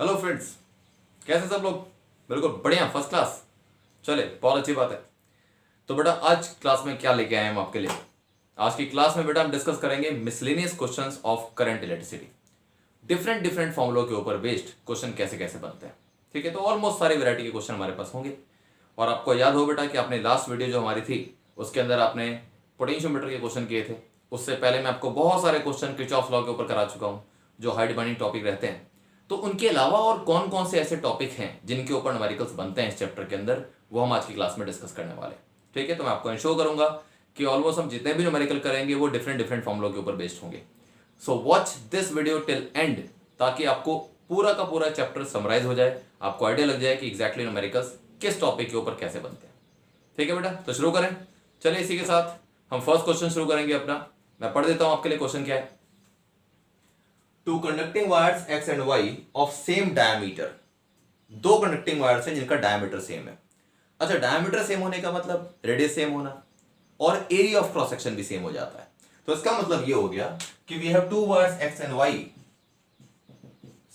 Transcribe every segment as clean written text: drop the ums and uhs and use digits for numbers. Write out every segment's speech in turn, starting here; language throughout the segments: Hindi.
हेलो फ्रेंड्स, कैसे सब लोग? बिल्कुल बढ़िया, फर्स्ट क्लास। चले, बहुत अच्छी बात है। तो बेटा आज क्लास में क्या लेके आए हैं हम आपके लिए? आज की क्लास में बेटा हम डिस्कस करेंगे miscellaneous questions of current electricity. Different different फॉर्मुलों के ऊपर बेस्ड क्वेश्चन कैसे कैसे बनते हैं। ठीक है, तो ऑलमोस्ट सारी वैरायटी के क्वेश्चन हमारे पास होंगे। और आपको याद हो बेटा कि आपने लास्ट वीडियो जो हमारी थी उसके अंदर आपने पोटेंशियोमीटर के क्वेश्चन किए थे। उससे पहले मैं आपको बहुत सारे क्वेश्चन किरचॉफ लॉ के ऊपर करा चुका हूँ जो हाइट बाइंडिंग टॉपिक रहते हैं। तो उनके अलावा और कौन कौन से ऐसे टॉपिक हैं जिनके ऊपर न्यूमेरिकल्स बनते हैं इस चैप्टर के अंदर, वो हम आज की क्लास में डिस्कस करने वाले हैं। ठीक है, तो मैं आपको इंश्योर करूंगा कि ऑलमोस्ट हम जितने भी न्यूमेरिकल करेंगे वो डिफरेंट डिफरेंट फॉर्मुलों के ऊपर बेस्ड होंगे। So watch this video till and, ताकि आपको पूरा का पूरा चैप्टर समराइज हो जाए, आपको आइडिया लग जाए कि एग्जैक्टली न्यूमेरिकल्स किस टॉपिक के ऊपर कैसे बनते हैं। ठीक है बेटा, तो शुरू करें। चलिए इसी के साथ हम फर्स्ट क्वेश्चन शुरू करेंगे अपना। मैं पढ़ देता हूं आपके लिए। क्वेश्चन क्या है? Two conducting wires X and Y of same diameter. दो कंडक्टिंग वायर्स हैं जिनका डायमीटर सेम है। अच्छा, डायमीटर सेम होने का मतलब रेडियस सेम होना और एरिया ऑफ क्रॉस सेक्शन भी सेम हो जाता है। तो इसका मतलब ये हो गया कि we have two wires X and Y,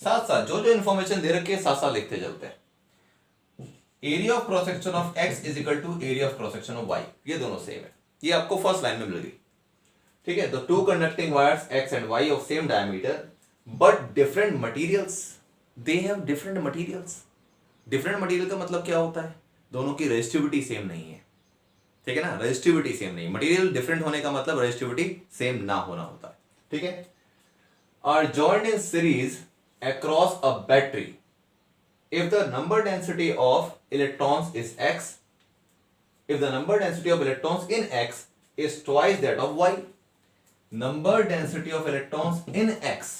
साथ साथ जो जो इंफॉर्मेशन दे रखी है साथ साथ लिखते चलते हैं। Area of cross section of X is equal to area of cross section of Y, ये दोनों सेम है। ये आपको फर्स्ट लाइन में मिल गई। ठीक है, तो two conducting wires X and Y of same diameter but different materials, they have different materials. Different material का मतलब क्या होता है? दोनों की रेजिस्टिविटी सेम नहीं है। ठीक है ना, रेजिस्टिविटी सेम नहीं। मटेरियल डिफरेंट होने का मतलब रेजिस्टिविटी सेम ना होना होता है। ठीक है, are joined in series across a battery if the number density of electrons is x, if the number density of electrons in x is twice that of y, number density of electrons in x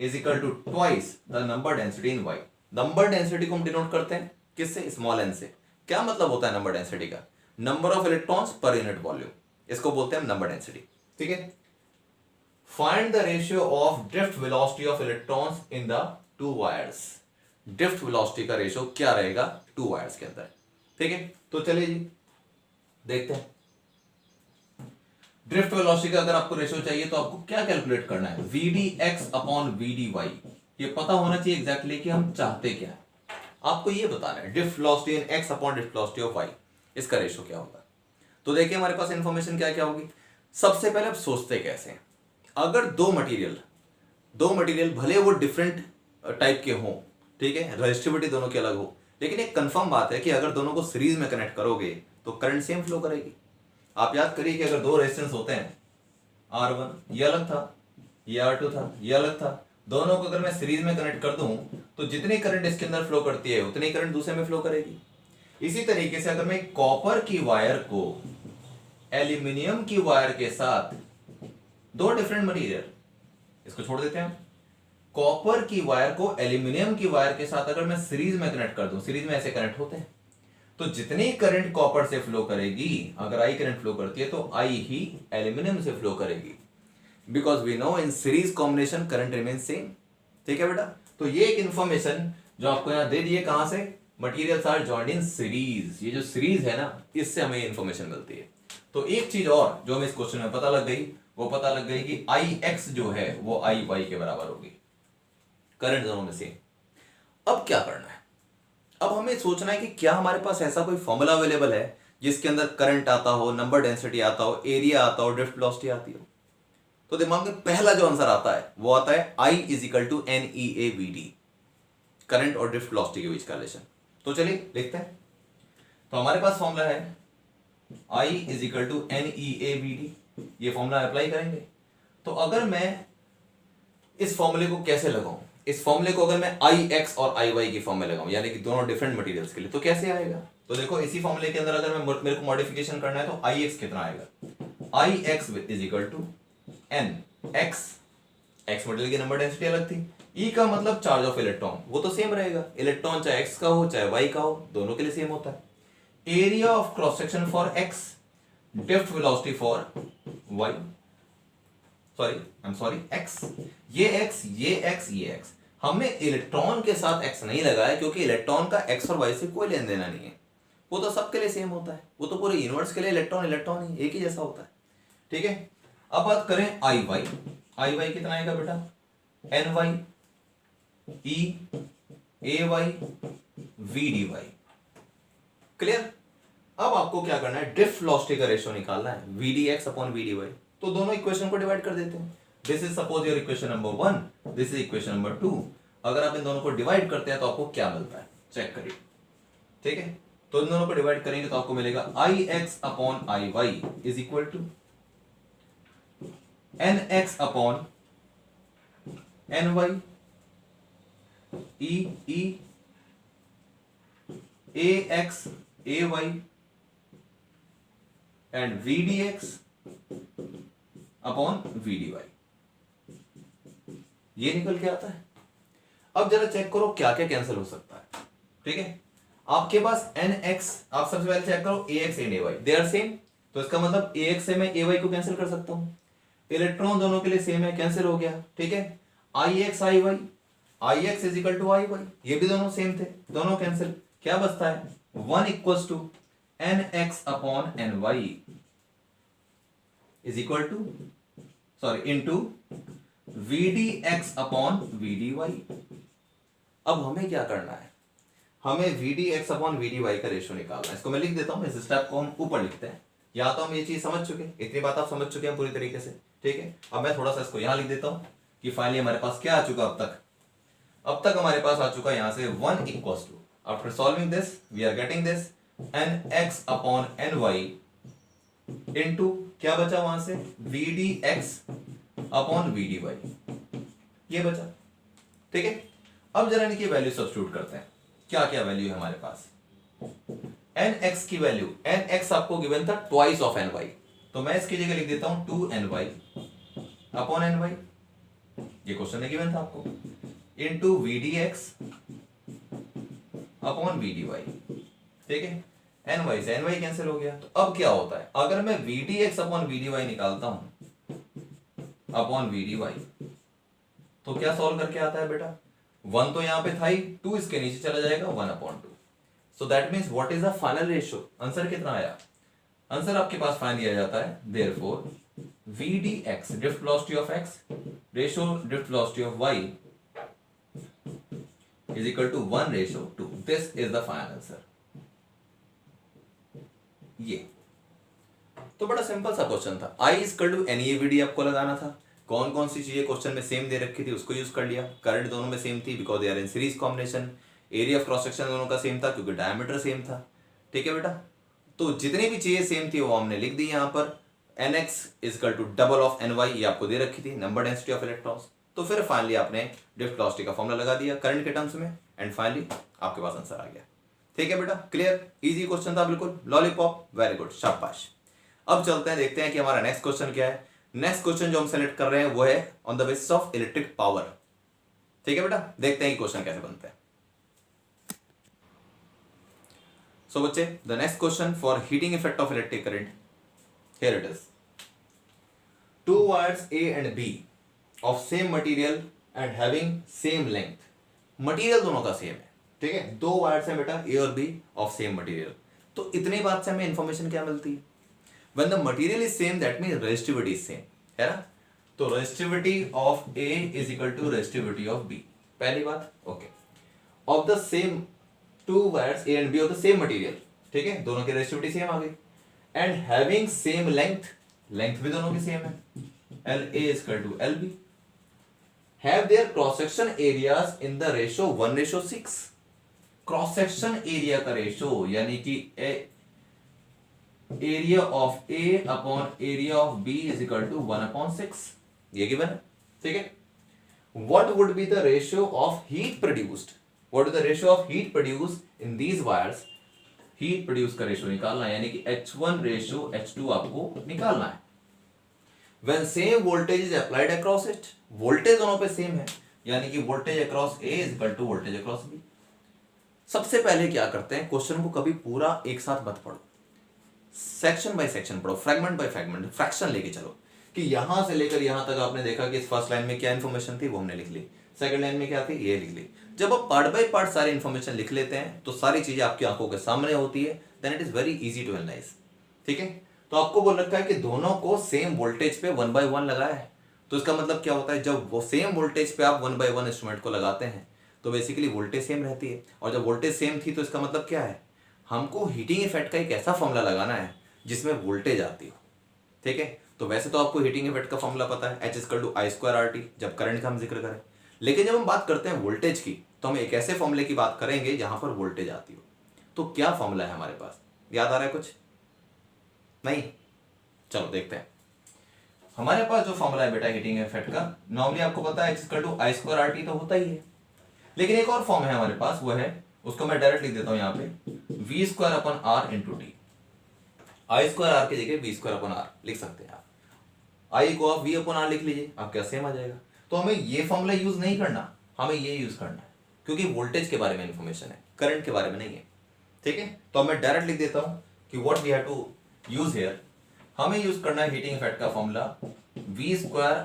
is equal to twice the number density in y. number density को हम डिनोट करते हैं किससे? स्मॉल n से। क्या मतलब होता है नंबर डेंसिटी का? Number of electrons per unit volume, इसको बोलते हैं नंबर डेंसिटी। ठीक है, find the ratio of drift velocity of electrons in the two wires. Drift velocity का रेशियो क्या रहेगा टू वायर्स के अंदर? ठीक है, तो चलिए जी देखते हैं। ड्रिफ्ट वेलोसिटी का अगर आपको रेशियो चाहिए तो आपको क्या कैलकुलेट करना है? V D X upon V D Y. ये पता होना चाहिए एग्जैक्टली कि हम चाहते क्या है। आपको ये बताना है drift velocity in X upon drift velocity of Y, इसका रेशियो क्या होगा। तो देखिए हमारे पास इंफॉर्मेशन क्या क्या होगी। सबसे पहले आप सोचते कैसे हैं? अगर दो मटेरियल भले वो डिफरेंट टाइप के हों, ठीक है, रेजिस्टिविटी दोनों की अलग हो, लेकिन एक कंफर्म बात है कि अगर दोनों को सीरीज में कनेक्ट करोगे तो करंट सेम फ्लो करेगी। आप याद करिए कि अगर दो रेजिस्टेंस होते हैं, R1 ये अलग था, ये R2 था, ये अलग था, दोनों को अगर मैं सीरीज में कनेक्ट कर दूं तो जितनी करंट इसके अंदर फ्लो करती है उतनी करंट दूसरे में फ्लो करेगी। इसी तरीके से अगर मैं कॉपर की वायर को एल्यूमिनियम की वायर के साथ, दो डिफरेंट मटेरियल, इसको छोड़ देते हैं, कॉपर की वायर को एल्यूमिनियम की वायर के साथ अगर मैं सीरीज में कनेक्ट कर दूं, सीरीज में ऐसे कनेक्ट होते हैं, तो जितनी करंट कॉपर से फ्लो करेगी, अगर आई करंट फ्लो करती है तो आई ही एल्यूमिनियम से फ्लो करेगी, because we know in series combination current remain same. ठीक है बेटा, तो ये एक इंफॉर्मेशन जो आपको यहां दे दी है, कहां से? Materials are joined in series. ये जो सीरीज है ना, इससे हमें इंफॉर्मेशन मिलती है। तो एक चीज और जो हमें इस क्वेश्चन में पता लग गई, वो पता लग गई कि आई एक्स जो है वो आई वाई के बराबर होगी, करंट दोनों में सेम। अब क्या करना है? अब हमें सोचना है कि क्या हमारे पास ऐसा कोई फॉर्मूला अवेलेबल है जिसके अंदर करंट आता हो, नंबर डेंसिटी आता हो, एरिया आता हो, ड्रिफ्ट वेलोसिटी आती हो। तो दिमाग में पहला जो आंसर आता है वो आता है I is equal to N E A V D, current और ड्रिफ्ट वेलोसिटी के बीच का रिलेशन। तो चलिए लिखते हैं। तो हमारे पास फॉर्मूला है I is equal to N E A V D, ये फॉर्मूला अप्लाई करेंगे। तो अगर मैं इस फॉर्मूले को कैसे लगाऊं? इस फॉर्मूले को अगर मैं आई एक्स और आई वाई की फॉर्म में लगाऊं, यानी कि दोनों डिफरेंट मटेरियल्स के लिए, तो कैसे आएगा? तो देखो इसी फॉर्मूले के अंदर अगर मैं मेरे को मॉडिफिकेशन करना है तो आई एक्स कितना आएगा? I X is equal to N X, X material की नंबर डेंसिटी अलग थी, ई का मतलब चार्ज ऑफ इलेक्ट्रॉन, वो तो सेम रहेगा। इलेक्ट्रॉन चाहे एक्स का हो चाहे वाई का हो, दोनों के लिए सेम होता है। Area of cross section for X, drift velocity for Y, sorry X, ये एक्स, ये एक्स, ये एक्स। हमने इलेक्ट्रॉन के साथ एक्स नहीं लगाया क्योंकि इलेक्ट्रॉन का एक्स और वाई से कोई लेन देना नहीं है, वो तो सबके लिए सेम होता है, वो तो पूरे यूनिवर्स के लिए इलेक्ट्रॉन ही एक ही जैसा होता है। ठीक है, अब बात करें आई वाई। आई वाई कितना आएगा बेटा? N Y E A Y V D Y. Clear. अब आपको क्या करना है, ड्रिफ्ट वेलोसिटी का रेशियो निकालना है, V D X upon V D Y. तो दोनों इक्वेशन को डिवाइड कर देते हैं। This is suppose your equation number 1, this is equation number 2। अगर आप इन दोनों को डिवाइड करते हैं तो आपको क्या मिलता है, चेक करिए। ठीक है, तो इन दोनों को डिवाइड करेंगे तो आपको मिलेगा I X upon I Y is equal to N X upon N Y E A X A Y and V D X upon V D Y. ये निकल के आता है। अब जरा चेक करो क्या क्या कैंसिल हो सकता है। ठीक है, आपके पास एन एक्स, आप सबसे पहले चेक करो A X and A Y they are same, तो इसका मतलब ए एक्स से मैं ए वाई को कैंसिल कर सकता हूं। इलेक्ट्रॉन दोनों के लिए सेम है, कैंसिल हो गया। ठीक है, I X I Y, I X is equal to I Y, ये भी दोनों सेम थे, दोनों कैंसिल। क्या बचता है, 1 equals to N X upon N Y is equal to sorry into V D X upon V D Y. अब हमें क्या करना है, हमें V D X upon V D Y का रेशियो निकालना है। इसको मैं लिख देता हूं, इस स्टेप को हम ऊपर लिखते हैं। या तो हम ये चीज समझ चुके, इतनी बात आप समझ चुके हैं पूरी तरीके से। ठीक है, अब मैं थोड़ा सा इसको यहां लिख देता हूं कि फाइनली हमारे पास क्या आ चुका अब तक हमारे पास आ चुका यहां से 1 equals to, after solving this we are getting this N X upon N Y into क्या बचा वहां से, V D X upon V D Y, ये बचा। ठीक है, अब जरा इनकी वैल्यू सब्स्टिट्यूट करते हैं। क्या क्या वैल्यू है हमारे पास, एन एक्स की वैल्यू, एन एक्स आपको गिवन था ट्वाइस ऑफ एन वाई, तो मैं इसकी जगह लिख देता हूं 2 N Y upon N Y, ये क्वेश्चन में गिवन था आपको, into V D X upon V D Y. ठीक है, एन वाई से एन वाई कैंसिल हो गया। तो अब क्या होता है, अगर मैं V D X upon V D Y निकालता हूं अपॉन वी डी वाई, तो क्या सॉल्व करके आता है बेटा, 1 तो यहां पे था ही, 2 इसके नीचे चला जाएगा, 1 upon 2। So that means what is the final ratio, answer कितना आया, आंसर आपके पास फाइनली आ जाता है therefore V D X drift velocity of X ratio drift velocity of Y is equal to 1:2। This is the final answer। ये तो बड़ा सिंपल सा क्वेश्चन था। I is equal to NEVD आपको लगाना था। कौन कौन सी चीजें क्वेश्चन में सेम दे रखी थी उसको यूज कर लिया। करंट दोनों में सेम थी because they are in series combination. Area of cross section दोनों का सेम था क्योंकि डायमीटर सेम था। ठीक है बेटा, तो जितनी भी चीजें सेम थी वो हमने लिख दी यहाँ पर। NX is equal to double of NY ये आपको दे रखी थी, नंबर डेंसिटी ऑफ इलेक्ट्रॉन्स। तो फिर फाइनली आपने ड्रिफ्ट वेलोसिटी का फॉर्मूला लगा दिया करंट के टर्म्स में एंड फाइनली आपके पास आंसर आ गया। ठीक है बेटा, क्लियर, इजी क्वेश्चन था बिल्कुल, लॉलीपॉप, वेरी गुड, शाबाश। अब चलते हैं, देखते हैं कि हमारा नेक्स्ट क्वेश्चन क्या है। नेक्स्ट क्वेश्चन जो हम सेलेक्ट कर रहे हैं वो है on the basis of electric power. ठीक है बेटा, देखते हैं कि क्वेश्चन कैसे बनते हैं। सो बच्चे, the next question for heating effect of electric current, here it is. To wires A and B of same material and having same length। Material दोनों का सेम है। ठीक है, 2 वायर्स हैं बेटा A और B of same material। तो इतनी बात से हमें इंफॉर्मेशन क्या मिलती है, when the material is same that means resistivity is same, है ना। तो resistivity of A is equal to resistivity of B, पहली बात। Okay, of the same 2 wires A and B of the same material, ठीक है, दोनों की resistivity सेम आ गई, and having same length, length भी दोनों की सेम है, LA is equal to LB, have their cross section areas in the ratio 1:6। Cross section area का रेशियो यानी कि area of A upon area of B is equal to 1/6, ये गिवन है। ठीक है, what would be the ratio of heat produced, what is the ratio of heat produced in these wires. Heat produce का रेशियो निकालना है यानी कि H1 रेशियो H2 आपको निकालना है। When same voltage is applied across it, voltage दोनों पे सेम है यानी कि voltage across A is equal to voltage across B। सबसे पहले क्या करते हैं, क्वेश्चन को कभी पूरा एक साथ मत पढ़ो, सेक्शन बाय सेक्शन पढ़ो, फ्रैगमेंट बाय फ्रैगमेंट, फ्रैक्शन लेके चलो कि यहां से लेकर यहां तक आपने देखा कि इस फर्स्ट लाइन में क्या इन्फॉर्मेशन थी वो हमने लिख ली, सेकंड लाइन में क्या थी ये लिख ली। जब आप पार्ट बाय पार्ट सारी इन्फॉर्मेशन लिख लेते हैं तो सारी चीजें आपकी आंखों के सामने होती है, then it is very easy to analyse. ठीक है, तो आपको बोल रखा है कि दोनों को सेम वोल्टेज पे 1/1 लगाया है, तो इसका मतलब क्या होता है, जब वो सेम वोल्टेज पे आप 1/1 इंस्ट्रूमेंट को लगाते हैं तो बेसिकली वोल्टेज सेम रहती है, और जब वोल्टेज सेम थी तो इसका मतलब क्या है, हमको हीटिंग इफेक्ट का एक ऐसा फॉर्मूला लगाना है जिसमें वोल्टेज आती हो। ठीक है, तो वैसे तो आपको हीटिंग इफेक्ट का फॉर्मूला पता है, H=I²RT, जब करंट का हम जिक्र करें। लेकिन जब हम बात करते हैं वोल्टेज की, तो हम एक ऐसे फॉर्मूले की बात करेंगे जहां पर वोल्टेज आती हो। तो क्या फॉर्मूला है हमारे पास, याद आ रहा है कुछ? नहीं? चलो देखते हैं। हमारे पास जो फॉर्मूला है बेटा हीटिंग इफेक्ट का, नॉर्मली आपको पता है H=I²RT तो होता ही है, लेकिन एक और फॉर्म है हमारे पास, वो है, उसको मैं डायरेक्ट लिख देता हूं यहाँ पे, V²/R × T। I²R की जगह V²/R लिख सकते हैं आप। आई को आप V/R लिख लीजिए, आपका सेम आ जाएगा। तो हमें ये फॉर्मूला यूज नहीं करना, हमें ये यूज करना है, क्योंकि वोल्टेज के बारे में इंफॉर्मेशन है, करंट के बारे में नहीं है। ठीक है, तो मैं डायरेक्ट लिख देता हूं कि what we have to use here, हमें यूज करना है हीटिंग इफेक्ट का फॉर्मूला V²/R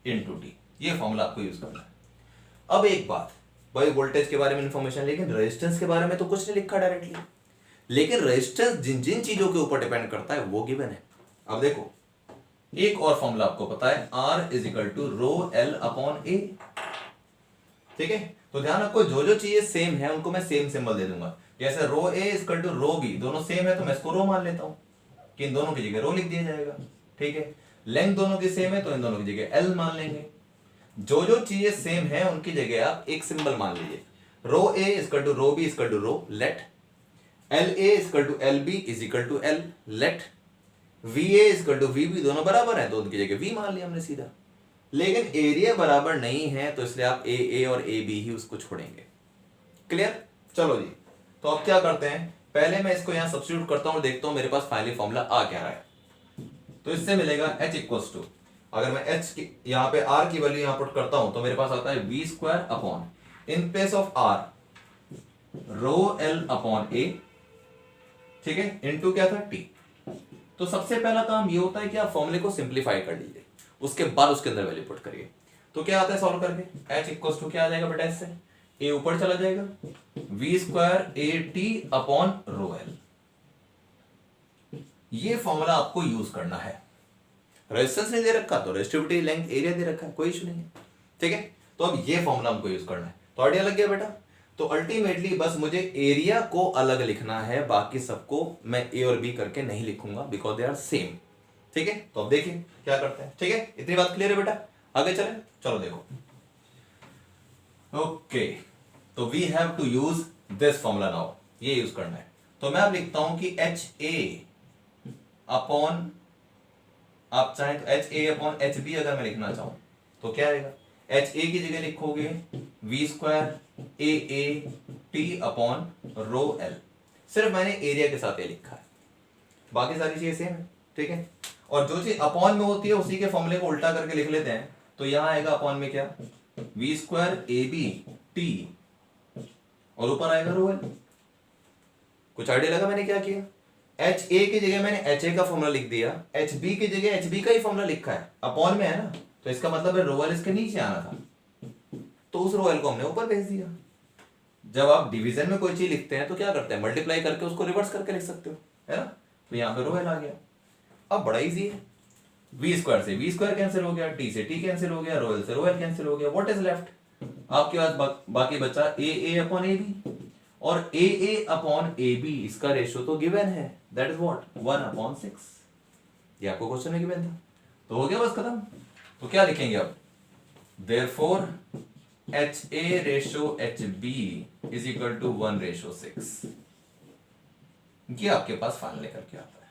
× T। ये फॉर्मूला आपको यूज करना है। अब एक बात, भाई वोल्टेज के बारे में इंफॉर्मेशन, लेकिन रेजिस्टेंस के बारे में तो कुछ नहीं लिखा डायरेक्टली, लेकिन रेजिस्टेंस जिन जिन चीजों के ऊपर डिपेंड करता है वो गिवन है। अब देखो, एक और फॉर्मूला आपको पता है, R = ρL/A। ठीक है, तो ध्यान रखो, जो जो चीजें सेम है उनको मैं सेम सिंबल दे दूंगा। जैसे ρA = ρB, दोनों सेम है तो मैं इसको रो मान लेता हूं, कि इन दोनों की जगह रो लिख दिया जाएगा। ठीक है, लेंथ दोनों की सेम है तो इन दोनों की जगह L मान लेंगे। जो जो चीजें सेम है उनकी जगह आप एक सिंबल मान लीजिए, ρA = ρB = rho, let LA = LB = L, let VA = VB, दोनों बराबर है तो उनकी जगह V मान लिया हमने सीधा। लेकिन एरिया बराबर नहीं है तो इसलिए आप AA और AB ही उसको छोड़ेंगे। क्लियर? चलो जी, तो अब क्या करते हैं, पहले मैं इसको यहां सब्स्टिट्यूट करता हूं और देखता हूं मेरे पास फाइनली फॉर्मूला आ क्या रहा है। तो इससे मिलेगा H अगर मैं H की यहां पे R की वैल्यू यहां पुट करता हूं तो मेरे पास आता है V² in place of R ρL/A। ठीक है, इनटू क्या था, T। तो सबसे पहला काम ये होता है कि आप फॉर्मूले को सिंप्लीफाई कर लीजिए, उसके बाद उसके अंदर वैल्यू पुट करिए। तो क्या आता है सॉल्व करके, H क्या आ जाएगा बेटा, इससे A ऊपर चला जाएगा, V²AT/ρL। ये फॉर्मूला आपको यूज करना है। रेजिस्टेंस नहीं दे रखा तो रेजिस्टिविटी, लेंथ, एरिया दे रखा है, कोई इशू नहीं है। ठीक है, तो अब ये फॉर्मूला हमको यूज करना है। तो आइडिया लग गया बेटा। तो अल्टीमेटली बस मुझे एरिया को अलग लिखना है, बाकी सबको मैं A और B करके नहीं लिखूंगा, बिकॉज दे आर सेम। ठीक है, तो अब देखिए क्या करते हैं। ठीक है, इतनी बात क्लियर है बेटा, आगे चले। चलो देखो, ओके, तो we have to use this formula now, ये यूज करना है। तो मैं अब लिखता हूं कि HA/, आप चाहें तो HA/HB अगर मैं लिखना चाहूं तो क्या आएगा, HA की जगह लिखोगे V²AAT/ρL। सिर्फ मैंने एरिया के साथ ये लिखा है, बाकी सारी चीजें सेम है। ठीक है, और जो चीज अपॉन में होती है उसी के फॉर्मूले को उल्टा करके लिख लेते हैं। तो यहां आएगा अपॉन में क्या, V²ABT और ऊपर आएगा ρL। कुछ आइडिया लगा मैंने क्या किया, HA की जगह मैंने HA का फॉर्मूला लिख दिया, HB की जगह HB का ही फॉर्मूला लिखा है, अपॉन में है ना, तो इसका मतलब है ρL इसके नीचे आना था, तो उस ρL को हमने ऊपर भेज दिया। जब आप डिवीजन में कोई चीज लिखते हैं तो क्या करते हैं, मल्टीप्लाई करके उसको रिवर्स करके लिख सकते हो, है ना। तो यहां पे ρL आ गया। अब बड़ा इजी है, V² से V² कैंसिल हो गया, T से T कैंसिल हो गया, ρL से ρL कैंसिल हो गया। व्हाट इज लेफ्ट, आपके पास बाकी बचा AA/AB, और AA/AB इसका रेशियो तो गिवन है, दैट इज व्हाट 1/6। ये आपको क्वेश्चन में गिवन था, तो हो गया बस खत्म। तो क्या लिखेंगे अब, therefore HA/HB is equal to 1/6। ये आपके पास फाइनल लेकर के आता है,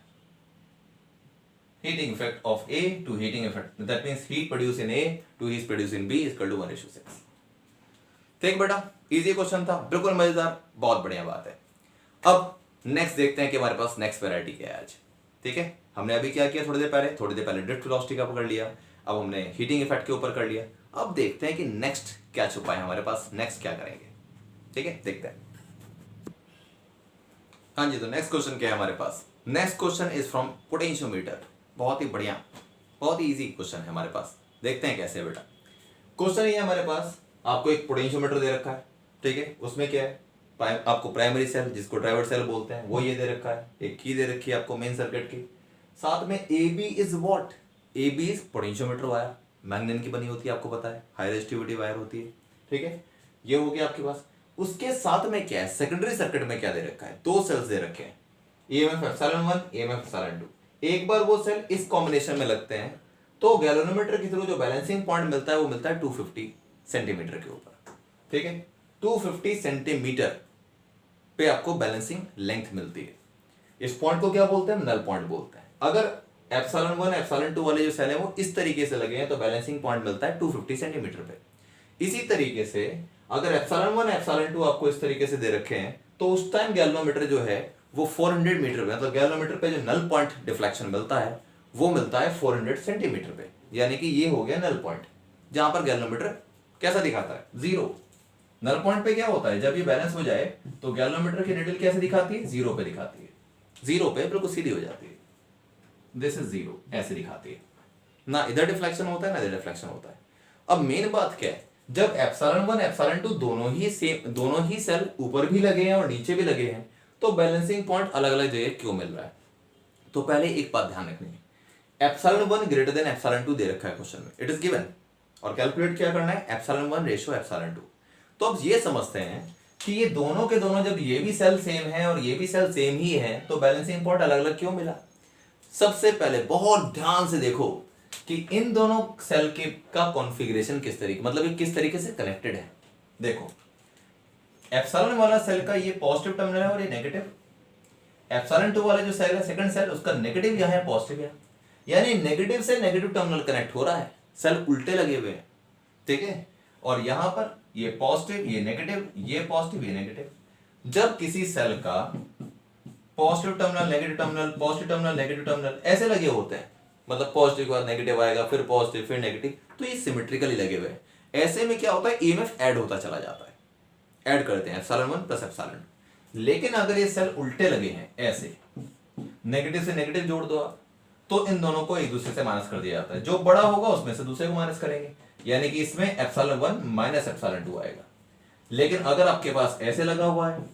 heating effect of A to heating effect, that means heat produced in A to heat produced in B is equal to 1/6। ठीक बेटा, इजी क्वेश्चन था, बिल्कुल मजेदार, बहुत बढ़िया बात है। अब नेक्स्ट देखते हैं कि हमारे पास नेक्स्ट वैरायटी क्या है आज। ठीक है, हमने अभी क्या किया, थोड़ी देर पहले ड्रिफ्ट वेलोसिटी का पकड़ लिया, अब हमने हीटिंग इफेक्ट के ऊपर कर लिया। अब देखते हैं कि नेक्स्ट क्या छुपा है हमारे पास, नेक्स्ट क्या करेंगे। ठीक है, देखते हैं। हाँ जी, तो नेक्स्ट क्वेश्चन क्या है हमारे पास, next question is from potentiometer. बहुत ही बढ़िया, बहुत ही इजी क्वेश्चन है हमारे पास, देखते हैं कैसे है बेटा। क्वेश्चन ये है हमारे पास, आपको एक पोटेंशियोमीटर दे रखा है। ठीक है, उसमें क्या है, आपको प्राइमरी सेल जिसको ड्राइवर सेल बोलते हैं वो ये दे रखा है, एक की दे रखी है आपको मेन सर्किट की, साथ में AB is what, AB is potentiometer wire, manganin की बनी होती है, आपको पता है, हाई रेजिस्टिविटी वायर होती है। ठीक है, ये हो गया आपके पास। उसके साथ में क्या है, सेकेंडरी सर्किट में क्या दे रखा है, दो सेल्स दे रखे हैं, ईएमएफ एप्सिलॉन 1, ईएमएफ एप्सिलॉन 2। एक बार वो सेल इस कॉम्बिनेशन में लगते हैं तो गैल्वेनोमीटर के थ्रू जो बैलेंसिंग पॉइंट मिलता है वो मिलता है 250 सेंटीमीटर के ऊपर। ठीक है, 250 सेंटीमीटर पे आपको बैलेंसिंग लेंथ मिलती है। इस पॉइंट को क्या बोलते हैं, नल पॉइंट बोलते हैं। अगर एप्सिलॉन 1 एप्सिलॉन 2 वाले जो सेल है वो इस तरीके से लगे हैं तो बैलेंसिंग पॉइंट मिलता है 250 सेंटीमीटर पे। इसी तरीके से अगर एप्सिलॉन 1 एप्सिलॉन 2 आपको इस तरीके से दे रखे हैं तो उस टाइम गैल्वेनोमीटर जो है वो 400 मीटर पे, मतलब गैल्वेनोमीटर पे जो नल पॉइंट डिफ्लेक्शन मिलता है वो मिलता है 400 सेंटीमीटर पे। यानी कि ये हो गया नल पॉइंट, जहां पर गैल्वेनोमीटर कैसा दिखाता है, जीरो। नल पॉइंट पे क्या होता है, जब ये बैलेंस हो जाए तो गैल्वेनोमीटर की नीडल कैसे दिखाती है, जीरो पे दिखाती है। जीरो पे बिल्कुल सीधी हो जाती है, दिस इज जीरो, ऐसे दिखाती है। ना इधर डिफ्लेक्शन होता है ना इधर डिफ्लेक्शन होता है। अब मेन बात क्या है, जब एप्सिलॉन 1 एप्सिलॉन 2 दोनों ही सेल ऊपर भी लगे हैं और नीचे भी लगे हैं तो बैलेंसिंग पॉइंट अलग अलग जगह क्यों मिल रहा है। तो पहले एक बात ध्यान रखनी है, एप्सिलॉन 1 ग्रेटर देन एप्सिलॉन 2 दे रखा है क्वेश्चन में, इट इज गिवन, और कैलकुलेट क्या करना है, एप्सिलॉन 1 रेशो एप्सिलॉन 2। तो अब ये समझते हैं कि ये दोनों के दोनों जब ये भी सेल सेम है और ये भी सेल सेम ही है तो बैलेंसिंग पॉइंट अलग अलग क्यों मिला। सबसे पहले बहुत ध्यान से देखो कि इन दोनों सेल के का कॉन्फ़िगरेशन किस तरीके, मतलब ये किस तरीके से कनेक्टेड है। देखो एप्सिलॉन वाला सेल का ये पॉजिटिव टर्मिनल है और ये नेगेटिव। एप्सिलॉन 2 वाला जो सेल है सेकंड सेल, उसका नेगेटिव यहां है पॉजिटिव यहां, यानी नेगेटिव से नेगेटिव टर्मिनल कनेक्ट हो रहा है, सेल उल्टे लगे हुए हैं। ठीक है, और यहां पर ये पॉजिटिव ये नेगेटिव, ये पॉजिटिव ये नेगेटिव। जब किसी सेल का positive terminal negative terminal positive terminal negative terminal ऐसे लगे होते हैं, मतलब पॉजिटिव के बाद नेगेटिव आएगा फिर पॉजिटिव फिर नेगेटिव, तो ये सिमेट्रिकली लगे हुए हैं। ऐसे में क्या होता है, ईएमएफ ऐड होता चला जाता है, ऐड करते हैं एप्सिलॉन 1 प्लस एप्सिलॉन 2। लेकिन अगर ये सेल उल्टे लगे हैं ऐसे, नेगेटिव से नेगेटिव जोड़ दो आप, तो इन दोनों को एक दूसरे से माइनस कर दिया जाता है, जो बड़ा होगा उसमें से दूसरे को माइनस करेंगे, यानी कि इसमें एप्सिलॉन 1 माइनस एप्सिलॉन 2 आएगा। लेकिन अगर आपके पास ऐसे लगा हुआ है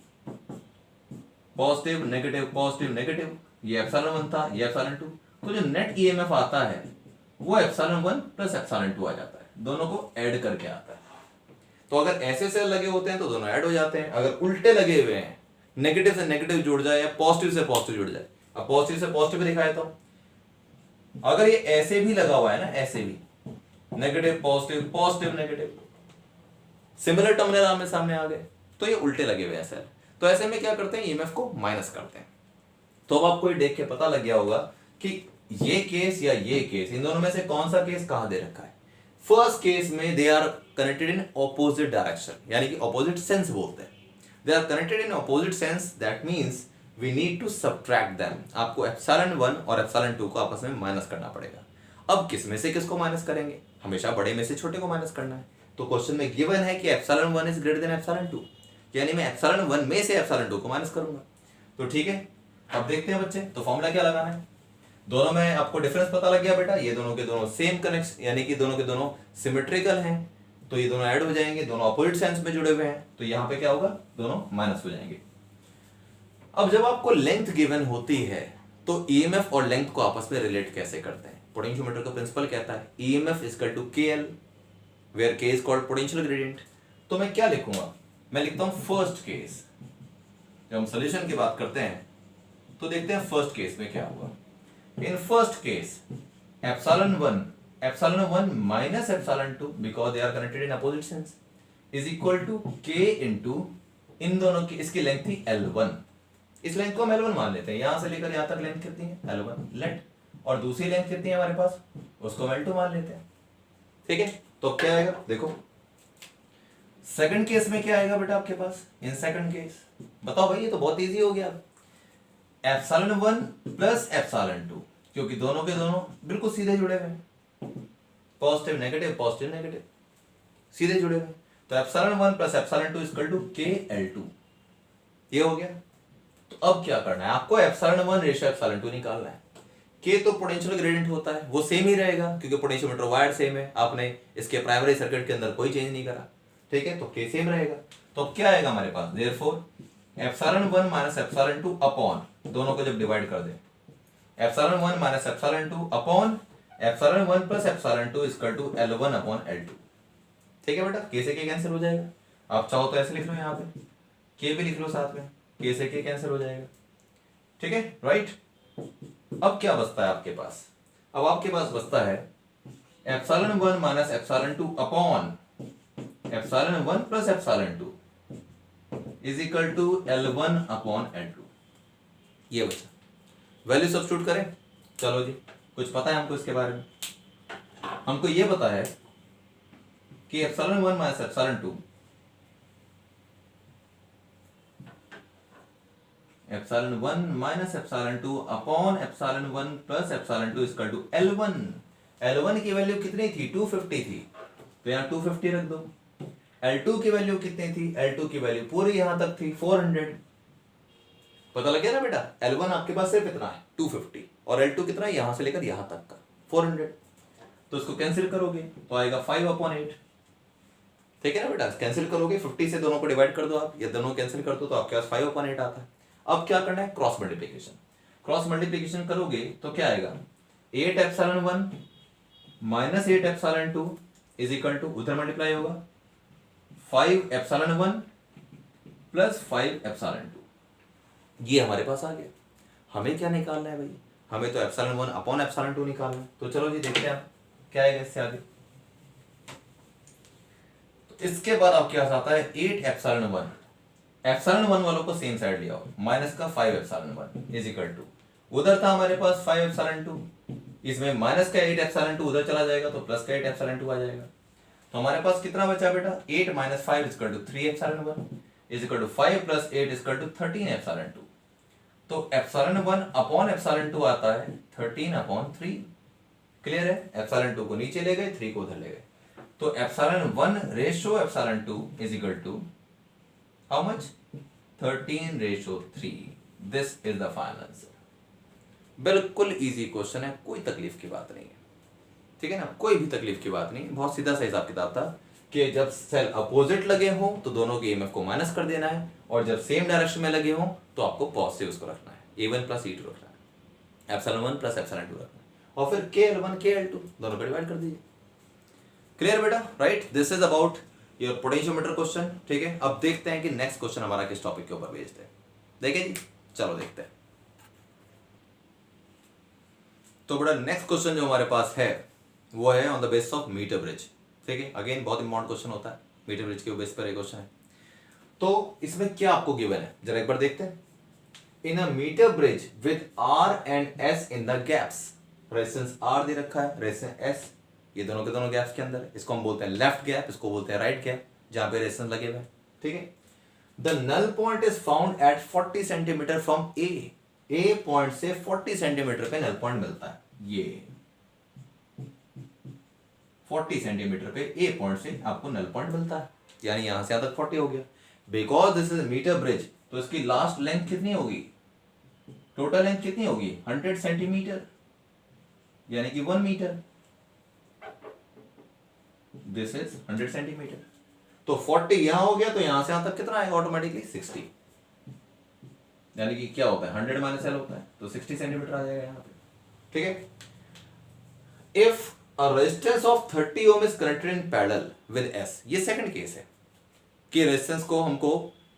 पॉजिटिव नेगेटिव, ये एप्सिलॉन 1 था ये एप्सिलॉन 2, तो जो नेट ईएमएफ आता है वो एप्सिलॉन 1 प्लस एप्सिलॉन 2 आ जाता है, दोनों को ऐड करके आता है। तो अगर ऐसे सेल लगे होते हैं तो दोनों ऐड हो जाते हैं, अगर उल्टे लगे हुए हैं नेगेटिव से नेगेटिव जुड़ जाए या पॉजिटिव से पॉजिटिव जुड़ जाए, अब पॉजिटिव से पॉजिटिव दिखाया तो अगर ये ऐसे भी लगा हुआ है ना, ऐसे भी negative positive negative, similar terminal आमने सामने आ गए तो ये उल्टे लगे हुए हैं सेल, तो ऐसे में क्या करते हैं, ईएमएफ को माइनस करते हैं। तो अब आपको ये देख के पता लग गया होगा कि ये केस या ये केस, इन दोनों में से कौन सा केस कहां दे रखा है। फर्स्ट केस में they are connected in opposite direction, यानी कि ऑपोजिट सेंस बोलते हैं, they are connected in opposite sense, that means we need to subtract them. आपको एप्सिलॉन 1 और एप्सिलॉन 2 को आपस में माइनस करना पड़ेगा। अब किस में से किसको माइनस करेंगे, हमेशा बड़े में से छोटे को माइनस करना है। तो क्वेश्चन में गिवन है कि epsilon 1 is greater than epsilon 2, यानी मैं एप्सिलॉन 1 में से एप्सिलॉन 2 को माइनस करूंगा। तो ठीक है, अब देखते हैं बच्चे, तो फॉर्मूला क्या लगाना है। दोनों में आपको डिफरेंस पता लग गया बेटा, ये दोनों के दोनों सेम कनेक्शन, यानी कि दोनों के दोनों सिमेट्रिकल हैं, तो ये दोनों ऐड हो जाएंगे, दोनों अपोजिट सेंस में जुड़े हुए हैं, तो यहाँ पे क्या होगा, दोनों माइनस हो जाएंगे। अब जब आपको लेंथ गिवन होती है तो ईएमएफ और लेंथ को आपस में रिलेट कैसे करते हैं। पोटेंशियोमीटर का प्रिंसिपल कहता है EMF is equal to KL, where K is called potential gradient. तो मैं क्या लिखूंगा, मैं लिखता हूं फर्स्ट केस। जब हम सॉल्यूशन की बात करते हैं तो देखते हैं फर्स्ट केस में क्या होगा। In first case epsilon 1 minus epsilon 2 because they are connected in opposite sense is equal to K into इन दोनों की, इसकी लेंथ थी L1, इस लेंथ को हम L1 मान लेते हैं, यहां से लेकर यहां तक लेंथ कितनी है L1 लेट, और दूसरी लेंथ कितनी है हमारे पास, उसको हम L2 मान लेते हैं। ठीक है, तो क्या आएगा देखो, सेकंड केस में क्या आएगा बेटा आपके पास, इन सेकंड केस बताओ भाई, ये तो बहुत इजी हो गया। एप्सिलॉन 1 प्लस एप्सिलॉन 2, क्योंकि दोनों के दोनों बिल्कुल सीधे जुड़े हुए हैं, पॉजिटिव नेगेटिव सीधे जुड़े हुए हैं, तो epsilon 1 plus epsilon 2 equal to KL2, ये हो गया। तो अब क्या करना है आपको, एप्सिलॉन 1 रेशियो एप्सिलॉन 2 निकालना है। के तो पोटेंशियल ग्रेडियंट होता है, वो सेम ही रहेगा क्योंकि पोटेंशियोमीटर वायर सेम है, आपने इसके प्राइमरी सर्किट के अंदर कोई चेंज नहीं करा। ठीक है, तो के सेम रहेगा। तो अब क्या आएगा हमारे पास, therefore epsilon 1 minus epsilon 2 upon, दोनों को जब डिवाइड कर दे, epsilon 1 minus epsilon 2 upon epsilon 1 plus epsilon 2 equal to L1 upon L2। ठीक है बेटा, के से के कैंसिल हो जाएगा। आप चाहो तो ऐसे लिख लो, यहाँ पे के भी लिख लो साथ में, के से के कैंसिल हो जाएगा। ठीक है, राइट। अब क्या बचता है आपके पास? अब आपके पास बचता है epsilon 1 minus epsilon 2 upon epsilon 1 plus epsilon 2 is equal to L1 upon L2। ये बचा, वैल्यू सब्स्टिट्यूट करें। चलो जी, कुछ पता है हमको इसके बारे में? हमको ये पता है कि epsilon 1 minus epsilon 2 epsilon 1 minus epsilon 2 upon epsilon 1 plus epsilon 2 equal to L1। L1 की वैल्यू कितनी थी? 250 थी, तो यहाँ 250 रख दो। L2 की वैल्यू कितनी थी? L2 की वैल्यू पूरी यहां तक थी 400। पता लग गया ना बेटा? L1 आपके पास सिर्फ इतना है 250 और L2 कितना है? यहां से लेकर यहां तक का 400। तो इसको कैंसिल करोगे तो आएगा 5/8। ठीक है ना बेटा, कैंसिल करोगे 50 से दोनों को डिवाइड कर दो आप, या दोनों कैंसिल कर दो तो आपके पास 5/8 आता है। अब क्या करना है? Cross multiplication. क्रॉस मल्टीप्लीकेशन करोगे तो क्या आएगा? 8 epsilon 1 minus 8 epsilon 2 is equal to, उधर मल्टीप्लाई होगा 5 एप्सिलॉन 1 प्लस 5 एप्सिलॉन 2। ये हमारे पास आ गया। हमें क्या निकालना है भाई? हमें तो एप्सिलॉन 1 अपॉन एप्सिलॉन 2 निकालना है। तो चलो जी देखते हैं आप क्या आएगा इससे आगे। तो इसके बाद आपके पास आता है 8 एप्सिलॉन 1। एप्सिलॉन 1 वालों को सेम साइड ले आओ, माइनस का 5 एप्सिलॉन 1 इज इक्वल टू, उधर था हमारे पास 5 एप्सिलॉन 2, इसमें माइनस का 8 एप्सिलॉन 2 उधर चला जाएगा तो प्लस का 8 एप्सिलॉन 2 आ जाएगा। तो हमारे पास कितना बचा बेटा? 8 minus 5 is equal to 3 epsilon 1 is equal to 5 plus 8 is equal to 13 epsilon 2। तो एप्सिलॉन 1 अपॉन एप्सिलॉन 2 आता है 13/3। क्लियर है? एप्सिलॉन 2 को नीचे ले गए, 3 को उधर ले गए, तो epsilon 1 ratio epsilon 2 is equal to how much? 13/3। This is the final answer. बिल्कुल इजी क्वेश्चन है, कोई तकलीफ की बात नहीं है। ठीक है ना, कोई भी तकलीफ की बात नहीं, बहुत सीधा सा हिसाब किताब था कि जब सेल अपोजिट लगे हो तो दोनों के ईएमएफ को माइनस कर देना है, और जब सेम डायरेक्शन में लगे हो तो आपको पॉजिटिव उसको रखना है, A1 प्लस E2 रखना है, एप्सिलॉन 1 प्लस एप्सिलॉन 2 रखना है, और फिर KL1 KL2 दोनों को डिवाइड कर दीजिए। क्लियर बेटा? Right, this is about your potentiometer question. ठीक है, अब देखते हैं कि नेक्स्ट क्वेश्चन हमारा किस टॉपिक के ऊपर भेजते हैं। देखें जी, चलो देखते हैं। तो बेटा नेक्स्ट क्वेश्चन जो हमारे पास है वो है on the basis of metre bridge. ठीक है, अगेन बहुत इंपॉर्टेंट क्वेश्चन होता है, मीटर ब्रिज के बेस पर एक क्वेश्चन है। तो इसमें क्या आपको गिवन है जरा एक बार देखते हैं। In a meter bridge with R and S in the gaps, resistance R दे रखा है, रेजिस्टेंस S, ये दोनों के दोनों गैप्स के अंदर है। इसको हम बोलते हैं लेफ्ट गैप, इसको बोलते हैं राइट गैप, जहां पे रेजिस्टेंस लगे हुए हैं। ठीक है, the null point is found at 40 centimetre from A point से 40 सेंटीमीटर पे नल पॉइंट मिलता है। ये 40 सेंटीमीटर पे ए पॉइंट से आपको नल पॉइंट मिलता है, यानी यहां से यहां तक 40 हो गया। Because this is metre bridge, तो इसकी लास्ट लेंथ कितनी होगी? टोटल लेंथ कितनी होगी? 100 सेंटीमीटर, यानी कि 1 मीटर। This is 100 centimetre. तो 40 यहां हो गया, तो यहां से यहां तक कितना आएगा? ऑटोमेटिकली 60, यानी कि क्या होता है? 100 माइनस L होता है, तो 60 सेंटीमीटर आ जाएगा यहां पे। ठीक है, if a resistance of 30 ohm is connected in parallel with S, ये सेकंड केस है कि रेजिस्टेंस को हमको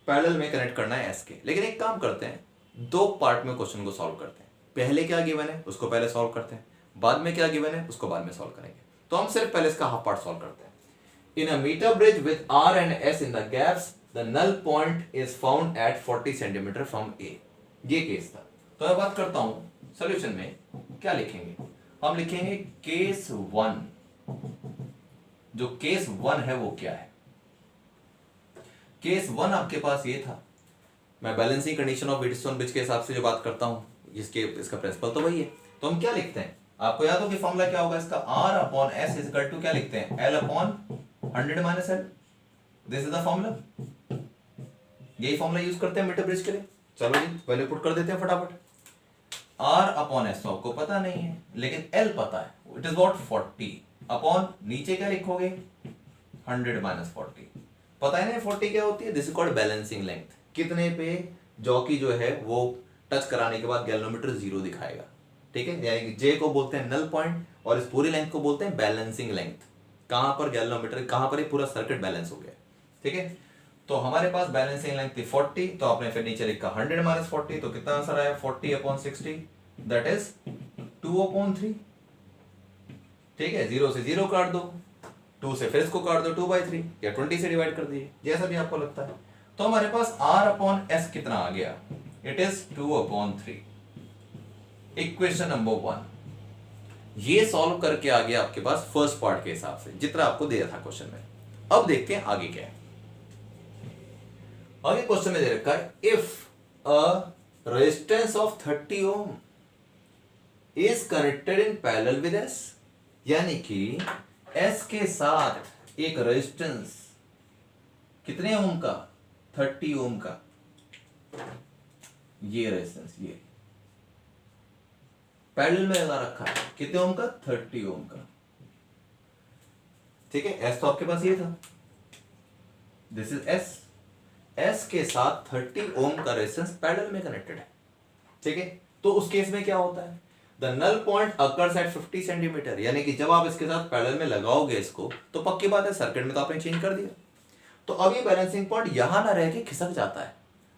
पैरेलल में कनेक्ट करना है S के। लेकिन एक काम करते हैं, दो पार्ट में क्वेश्चन को सॉल्व करते हैं। पहले क्या गिवन है उसको पहले सॉल्व करते हैं, बाद में क्या गिवन है उसको बाद में सॉल्व करेंगे। तो हम सिर्फ पहले इसका हाफ पार्ट सॉल्व करते हैं। In a meter bridge with R and S in the gaps, the null point is found at 40 centimetre from A, ये केस था। तो मैं बात करता हूं सॉल्यूशन में क्या लिखेंगे। हम लिखेंगे केस 1। जो केस 1 है वो क्या है? केस 1 आपके पास ये था, मैं balancing condition of Wheatstone bridge के हिसाब से जो बात करता हूं, इसका प्रिंसिपल तो वही है। तो हम क्या लिखते हैं? आपको याद हो कि फॉर्मूला क्या होगा इसका? R upon S is equal to क्या लिखते हैं? L upon 100 minus L। This is the formula, यही फॉर्मूला यूज करते हैं मीटर ब्रिज के लिए। चलो जी वैल्यू पुट कर देते हैं फटाफट। R अपॉन S तो आपको पता नहीं है, लेकिन L पता है, इट इज व्हाट? 40 अपॉन नीचे क्या लिखोगे? 100 माइनस 40। पता है ना 40 क्या होती है? This is called balancing length. कितने पे जॉकी जो है वो टच कराने के बाद गैल्वेनोमीटर 0 दिखाएगा। ठीक है, यानी कि जे को बोलते हैं नल पॉइंट और इस पूरी लेंथ को बोलते हैं बैलेंसिंग लेंथ। कहां पर गैल्वेनोमीटर, कहां पर ये पूरा सर्किट बैलेंस हो गया, ठीक है। तो हमारे पास बैलेंसिंग लेंथ थी 40, तो आपने फिर नीचे लिखा 100 माइनस 40, तो कितना आंसर आया 40/60, दैट इज 2/3। ठीक है, 0 से 0 काट दो, 2 से फिर इसको काट दो 2/3, या 20 से डिवाइड कर दीजिए, जैसा भी आपको लगता है। तो हमारे पास R/S कितना आ गया, इट इज 2/3। इक्वेशन नंबर 1 ये सॉल्व करके आ गया आपके पास फर्स्ट पार्ट के हिसाब से जितना आपको दिया था क्वेश्चन में। अब देखते हैं आगे क्या है। आगे क्वेश्चन में दे रखा है if a resistance of 30 ohm is connected in parallel with S, यानी कि S के साथ एक रेजिस्टेंस कितने ओम का, 30 ओम का, ये रेजिस्टेंस ये पैरेलल में लगा रखा है, कितने ओम का, 30 ओम का। ठीक है, S तो आपके पास ये था, दिस इज S के साथ 30 ओम का रेजिस्टेंस पैरेलल में कनेक्टेड है। ठीक है, तो उस केस में क्या होता है, the null point occurs at 50 centimetre, यानी कि जब आप इसके साथ पैरेलल में लगाओगे इसको, तो पक्की बात है सर्किट में तो आपने चेंज कर दिया। तो अब ये बैलेंसिंग पॉइंट यहां ना रह के खिसक जाता है,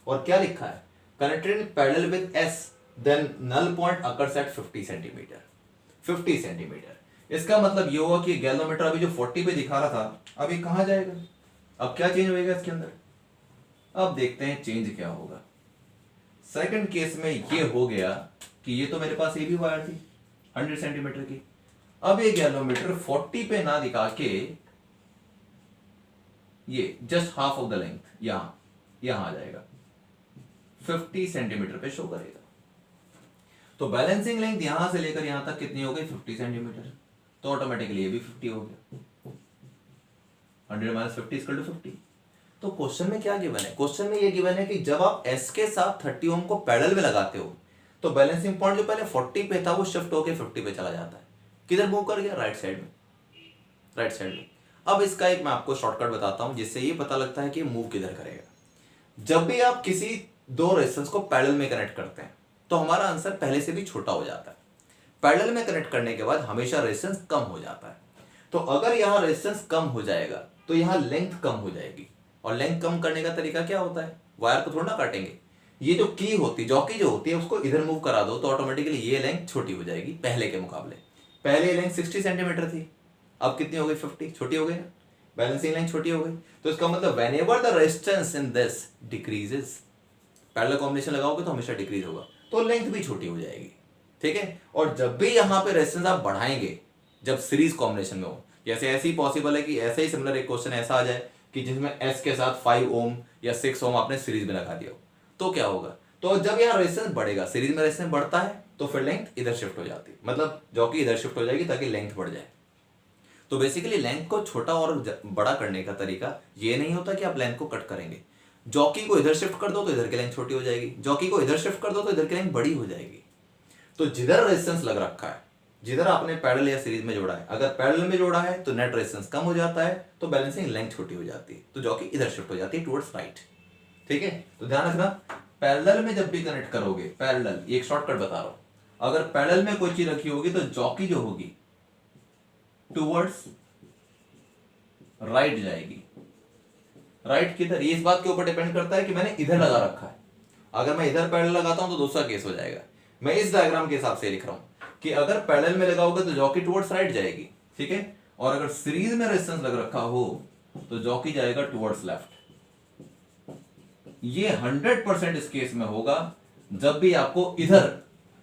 और क्या लिखा है, connected in parallel with S, then null point occurs at 50 centimetre. 50 centimetre, इसका मतलब ये हुआ कि गैल्वेनोमीटर अभी जो 40 पे दिखा रहा था, अभी कहां जाएगा, अब क्या चेंज होएगा इसके अंदर। अब देखते हैं चेंज क्या होगा। सेकंड केस में ये हो गया कि ये तो मेरे पास ये भी वायर थी 100 सेंटीमीटर की, अब ये गैल्वेनोमीटर 40 पे ना दिखा के ये just half of the length यहां आ जाएगा, 50 सेंटीमीटर पे शो करेगा। तो बैलेंसिंग लेंथ यहां से लेकर यहां तक कितनी हो गई, 50 सेंटीमीटर, तो ऑटोमेटिकली ये भी 50 हो गया, 100 माइनस 50 इक्वल टू 50। तो क्वेश्चन में क्या गिवन है, क्वेश्चन में ये गिवन है कि जब आप S के साथ 30 ओम को पैरेलल में लगाते हो, तो बैलेंसिंग पॉइंट जो पहले 40 पे था वो शिफ्ट होकर 50 पे चला जाता है। किधर मूव कर गया, राइट साइड में, राइट साइड में। अब इसका एक मैं आपको शॉर्टकट बताता हूं जिससे ये पता लगता है कि मूव किधर करेगा। जब भी आप किसी दो रेजिस्टेंस को पैरेलल में कनेक्ट करते हैं तो हमारा आंसर पहले से भी छोटा हो जाता है। पैरेलल में कनेक्ट करने के बाद हमेशा रेजिस्टेंस कम हो जाता है। तो अगर यहां रेजिस्टेंस कम हो जाएगा तो यहां लेंथ कम हो जाएगी, और लेंथ कम करने का तरीका क्या होता है, वायर को थोड़ा ना काटेंगे, ये जो की होती है, जॉकी जो होती है, उसको इधर मूव करा दो तो ऑटोमेटिकली ये लेंथ छोटी हो जाएगी पहले के मुकाबले। पहले लेंथ 60 सेंटीमीटर थी, अब कितनी हो गई, 50, छोटी हो गई ना, बैलेंसिंग लेंथ छोटी हो गई। तो इसका मतलब whenever the resistance in this decreases, parallel combination लगाओगे तो हमेशा डिक्रीज होगा, तो लेंथ भी छोटी हो जाएगी। ठीक है, और जब भी यहां पे रेजिस्टेंस आप बढ़ाएंगे, जब सीरीज कॉम्बिनेशन में हो, जैसे ऐसे ही पॉसिबल है कि ऐसे ही सिमिलर एक क्वेश्चन ऐसा आ जाए कि जिसमें S के साथ 5 ओम या 6 ओम आपने सीरीज में लगा दिया हो, तो क्या होगा, तो जब यहाँ रेजिस्टेंस बढ़ेगा, सीरीज में रेजिस्टेंस बढ़ता है तो फिर लेंथ इधर शिफ्ट हो जाती है, मतलब जॉकी इधर शिफ्ट हो जाएगी ताकि लेंथ बढ़ जाए। तो बेसिकली लेंथ को छोटा और बड़ा करने का तरीका ये नहीं होता कि आप लेंथ को कट करेंगे, जॉकी को इधर शिफ्ट कर दो तो इधर की लेंथ छोटी हो जाएगी, जॉकी को इधर शिफ्ट कर दो तो इधर की लेंथ बड़ी हो जाएगी। तो जिधर रेजिस्टेंस लग रखा है, जिधर आपने पैरेलल या सीरीज में जोड़ा है, अगर पैरेलल में जोड़ा है तो नेट रेजिस्टेंस कम हो जाता है, तो बैलेंसिंग लेंथ छोटी हो जाती है, तो जॉकी इधर शिफ्ट हो जाती है टुवर्ड्स राइट। ठीक है, तो ध्यान रखना, पैरेलल में जब भी कनेक्ट करोगे, पैरेलल, एक शॉर्टकट बता रहा हूं, अगर पैरेलल में कोई चीज रखी होगी तो जॉकी जो होगी टुवर्ड्स राइट जाएगी। राइट किधर, ये इस बात के ऊपर डिपेंड करता है कि मैंने इधर लगा रखा है। अगर मैं इधर पैरेलल लगाता हूं तो दूसरा केस हो जाएगा। मैं इस डायग्राम के हिसाब से लिख रहा हूं कि अगर पैरेलल में लगाओगे तो जॉकी टुवर्ड्स राइट जाएगी, ठीक है, और अगर सीरीज में रेजिस्टेंस लग रखा हो तो जॉकी जाएगा टुवर्ड्स लेफ्ट। ये 100% इस केस में होगा जब भी आपको इधर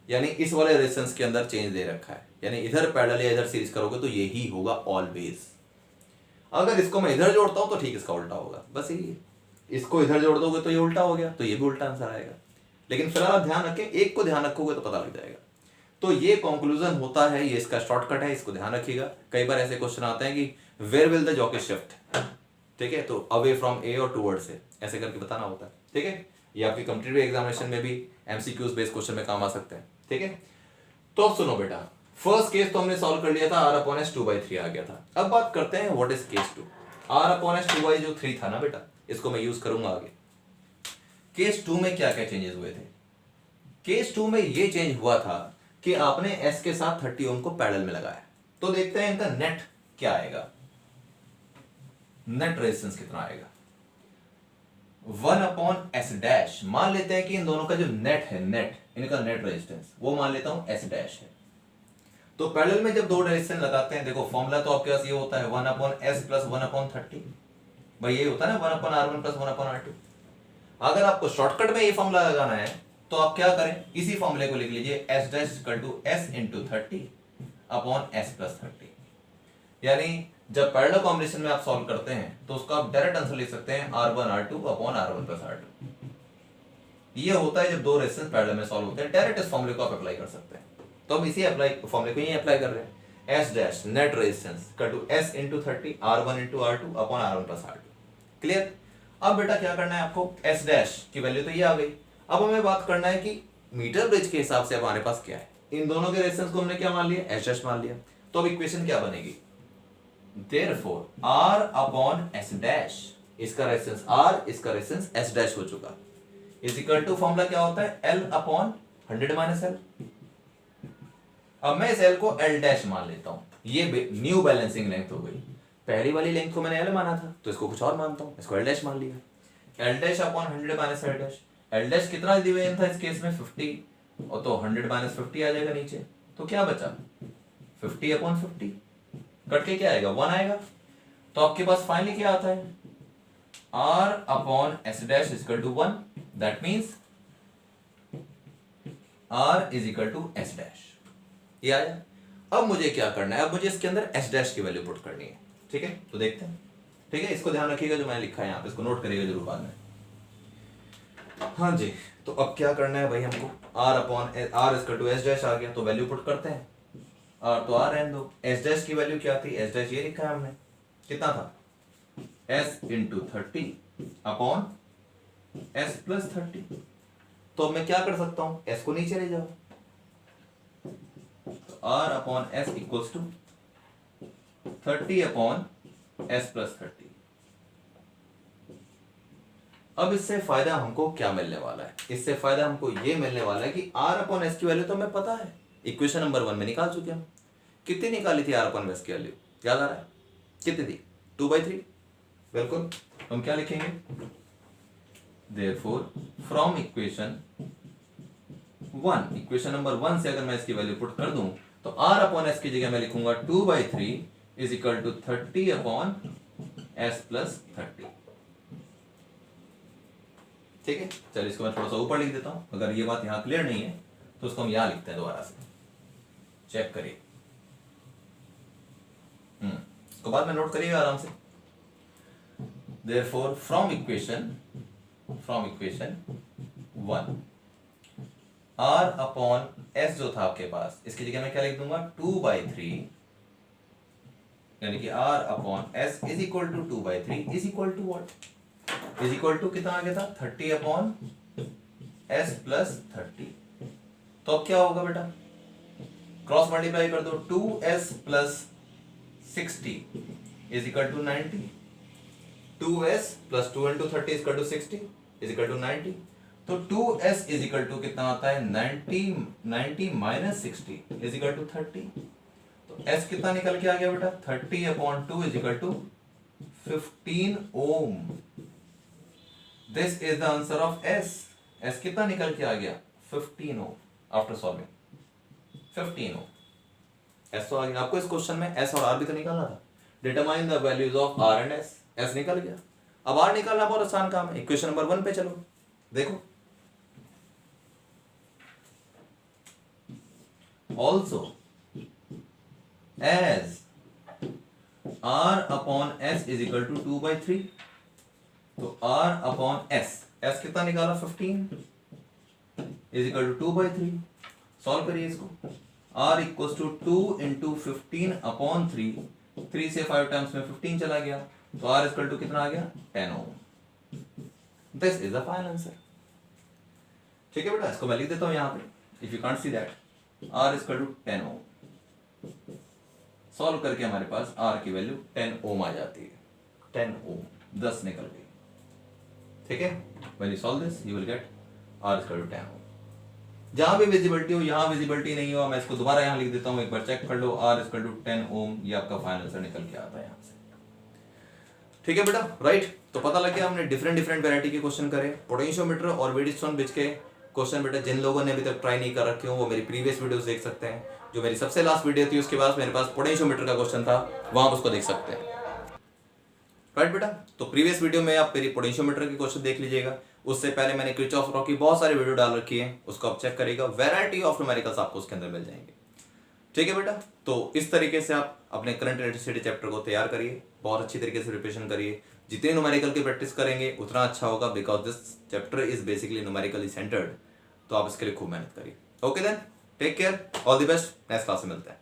यानी इस वाले रेजिस्टेंस के अंदर चेंज दे रखा है, यानी इधर पैरेलल या इधर सीरीज करोगे तो यही होगा ऑलवेज। अगर इसको मैं इधर जोड़ता हूं तो ठीक इसका उल्टा होगा, बस यही है। इसको इधर जोड़ दोगे तो ये उल्टा हो गया, तो ये भी उल्टा आंसर आएगा। लेकिन फिलहाल आप ध्यान रखें, एक को ध्यान रखोगे तो पता लग जाएगा। तो ये कंक्लूजन होता है, ये इसका शॉर्टकट है, इसको ध्यान रखिएगा। कई बार ऐसे क्वेश्चन आते हैं कि where will the jockey shift, ठीक है, तो अवे फ्रॉम ए और टुवर्ड्स ए, ऐसे करके बताना होता है। ठीक है, ये आपकी कॉम्पिटिटिव एग्जामिनेशन में भी एमसीक्यूज बेस्ड क्वेश्चन में काम आ सकते हैं। ठीक है, तो अब सुनो बेटा, फर्स्ट केस तो हमने सॉल्व कर लिया था, R/S 2/3 आ गया था। अब बात करते हैं व्हाट इज केस 2। R/S 2/3 था ना बेटा, इसको मैं यूज करूंगा आगे। केस 2 में क्या क्या चेंजेस हुए थे? केस 2 में ये चेंज हुआ था कि आपने एस के साथ 30 ओम को पैरेलल में लगाया। तो देखते हैं इनका नेट क्या आएगा, नेट रेजिस्टेंस कितना आएगा। 1/s डैश, मान लेते हैं कि इन दोनों का जो नेट है, नेट इनका नेट रेजिस्टेंस वो मान लेता हूं s डैश है। तो पैरेलल में जब दो रेजिस्टेंस लगाते हैं, देखो फॉर्मूला तो आपके पास ये होता है 1/s प्लस 1/30, भाई ये होता है ना 1/r1 प्लस 1/r2। अगर आपको शॉर्टकट में ये फॉर्मूला लगाना है तो आप क्या करें, इसी फॉर्मूले को लिख लीजिए s dash equal to s into 30/s plus 30। यानी जब पैरेलल कॉम्बिनेशन में आप सॉल्व करते हैं तो उसका आप डायरेक्ट आंसर लिख सकते हैं r1r2/r1 प्लस r2। ये होता है जब दो रेजिस्टेंस पैरेलल में सॉल्व होते हैं, डायरेक्ट इस फॉर्मूले को आप अप्लाई कर सकते हैं। तो हम इसी अप्लाई फॉर्मूले को यही अप्लाई कर रहे हैं, s dash net resistance equal to s into 30 r1 into r2/r1 plus r2। Clear. अब बेटा क्या करना है आपको, s डैश की वैल्यू तो ये आ गई। अब हमें बात करना है कि मीटर ब्रिज के हिसाब से हमारे पास क्या है। इन दोनों के रेजिस्टेंस को हमने क्या मान लिया, s डैश मान लिया। तो अब इक्वेशन क्या बनेगी, therefore r/s डैश, इसका रेजिस्टेंस r, इसका रेजिस्टेंस s डैश हो चुका, इज इक्वल टू फॉर्मूला क्या होता है L/100 माइनस L। अब मैं इस L को L डैश मान लेता हूं, ये न्यू बैलेंसिंग लेंथ हो गई। पहली वाली लेंथ को मैंने L माना था तो इसको कुछ और मानता हूं, इसको L डैश मान लिया। L dash upon 100 minus L dash, L dash कितना डिवीजन था इस केस में 50, और तो 100 माइनस 50 आ जाएगा नीचे, तो क्या बचा 50/50, कट के क्या आएगा 1 आएगा। तो आपके पास फाइनली क्या आता है r/s dash is equal to 1, that means r is equal to s dash. ये आया। अब मुझे क्या करना है, अब मुझे इसके अंदर s डैश की वैल्यू पुट करनी है। ठीक है, तो देखते हैं। ठीक है, इसको ध्यान रखिएगा जो मैंने लिखा है यहाँ पे, इसको नोट करिएगा जरूर बाद में। हाँ जी, तो अब क्या करना है भाई हमको, r is equal to s dash आ गया, तो वैल्यू पुट करते हैं। r तो r रहने दो, s डैश की वैल्यू क्या थी, s डैश ये लिखा है हमने, कितना था s इंटू 30/s प्लस 30। तो मैं क्या कर सकता हूं, s को नीचे ले जाओ, तो r/s equals to 30/s plus 30। अब इससे फायदा हमको क्या मिलने वाला है, इससे फायदा हमको ये मिलने वाला है कि r/s की वैल्यू तो हमें पता है, इक्वेशन नंबर 1 में निकाल चुके हम। कितनी निकाली थी r/s की वैल्यू, याद आ रहा है कितनी थी, 2/3। बिल्कुल, हम क्या लिखेंगे, therefore from equation 1, equation number 1 से अगर मैं इसकी वैल्यू पुट कर दूं तो r/s की जगह मैं लिखूंगा 2/3 is equal to 30/s plus 30। ठीक है, चलिए इसको मैं थोड़ा सा ऊपर लिख देता हूं, अगर ये बात यहां क्लियर नहीं है तो उसको हम यहां लिखते हैं दोबारा से, चेक करिए। इसको बाद में नोट करिएगा आराम से। therefore from equation 1 r/s जो था आपके पास, इसकी जगह मैं क्या लिख दूंगा 2/3, यानी कि r/s is equal to 2/3 is equal to what, is equal to कितना आ गया था 30/s प्लस 30। तो अब क्या होगा बेटा, क्रॉस मल्टीप्लाई कर दो, 2s plus 60 is equal to 90, 2s plus 2 into 30 is equal to 60 is equal to 90। तो 2s इज इक्वल टू कितना आता है 90 माइनस 60 इज इक्वल टू 30। तो s कितना निकल के आ गया बेटा 30/2 is equal to 15 ohm. This is the answer of s। s कितना निकल के आ गया 15 ohm after solving 15 ohm. s तो आ गया। आपको इस क्वेश्चन में s और r भी तो निकालना था। Determine the values of r and s। s निकल गया। अब r निकालना बहुत आसान काम है। इक्वेशन नंबर 1 पे चलो, देखो also as r upon s is equal to 2/3, तो r upon s कितना निकाला 15 is equal to 2/3। सॉल्व करिए इसको, r इक्वल्स टू 2 इंटू 15/3, 3 से 5 टाइम्स में 15 चला गया, तो r इक्वल टू कितना आ गया 10 ohm. This is the final answer. ठीक है बेटा, इसको मैं लिख देता हूं यहां पे, if you can't see that r equal to 10 ohm. Solve करके हमारे पास r की वैल्यू 10 ओम आ जाती है। 10 ओम 10 निकल गई। ठीक है, when you solve this you will get r equal to 10 ohm. जहां भी विजिबिलिटी हो, यहाँ विजिबिलिटी नहीं हो, मैं इसको दोबारा यहाँ लिख देता हूँ, एक बार चेक कर लो, R इक्वल टू 10 ओम, ये आपका फाइनल आंसर निकल के आता है यहाँ से। ठीक है बेटा, राइट। तो पता लग गया, हमने डिफरेंट डिफरेंट वैरायटी के क्वेश्चन करे, पोटेंशियोमीटर और व्हीटस्टोन ब्रिज के क्वेश्चन। बेटा जिन लोगों ने अभी तक ट्राई नहीं कर रखे हो वो मेरी प्रीवियस वीडियोस देख सकते हैं। जो मेरी सबसे लास्ट वीडियो थी उसके बाद मेरे पास पोटेंशियोमीटर का क्वेश्चन था, वहां आप उसको देख सकते हैं, राइट बेटा। तो प्रीवियस वीडियो में आप मेरी पोटेंशियोमीटर के क्वेश्चन देख लीजिएगा। उससे पहले मैंने किरचॉफ लॉ की बहुत सारी वीडियो डाल रखी है, उसको आप चेक करिएगा। वैरायटी ऑफ न्यूमेरिकल्स आपको उसके अंदर मिल जाएंगे। ठीक है बेटा, तो इस तरीके से आप अपने करंट इलेक्ट्रिसिटी चैप्टर को तैयार करिए, बहुत अच्छी तरीके से प्रिपरेशन करिए। जितने न्यूमेरिकल की प्रैक्टिस करेंगे उतना अच्छा होगा, because this chapter is basically numerically centred. तो आप इसके लिए खूब मेहनत करिए। Okay then, take care, all the best, next class में मिलते हैं।